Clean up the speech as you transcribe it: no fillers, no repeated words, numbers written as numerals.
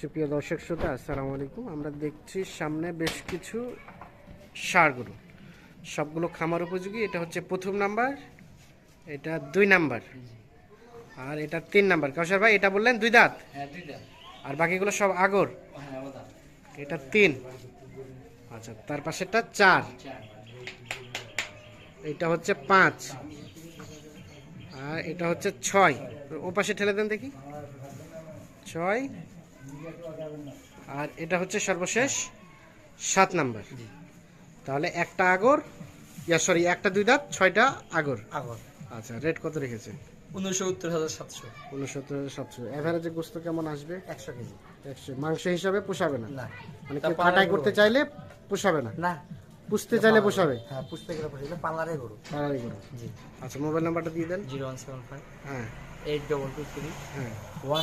সুপ্রিয় দর্শক শ্রোতা, আসসালামু আলাইকুম। আমরা দেখছি সামনে বেশ কিছু ষাঁড় গরু, সবগুলো খামার উপযোগী। এটা হচ্ছে প্রথম নাম্বার, এটা 2 নাম্বার, আর এটা 3 নাম্বার। কাউসার ভাই, এটা বললেন 2 দাঁত, হ্যাঁ দুইটা। আর বাকিগুলো সব আগর। হ্যাঁ ওটা এটা 3, আচ্ছা। তার পাশেরটা 4, চার। এটা হচ্ছে 5, আর এটা হচ্ছে 6। ও পাশে ঠেলে দেন দেখি, 6। আর এটা হচ্ছে সর্বশেষ 7 নাম্বার। তাহলে একটা আগর, সরি, একটা 2 দাঁত, 6টা আগর। আগর আচ্ছা, রেট কত রেখেছেন? 69,700। 69,700। এভারেজে গোস্ত কেমন আসবে? 100 কেজি। 100। মাংস হিসাবে পোষাবে না? না মানে তা কেউ পালার কাটাই গরু করতে হবে। চাইলে পোষাবে না? না পুষতে চাইলে পোষাবে? হ্যাঁ পুষতে গেলে পুষে পার্লারে গরু। পাড়ারই গরু। জি। আচ্ছা, মোবাইল নাম্বারটা দিয়ে দেন। 0175 হ্যাঁ 8223 হ্যাঁ 1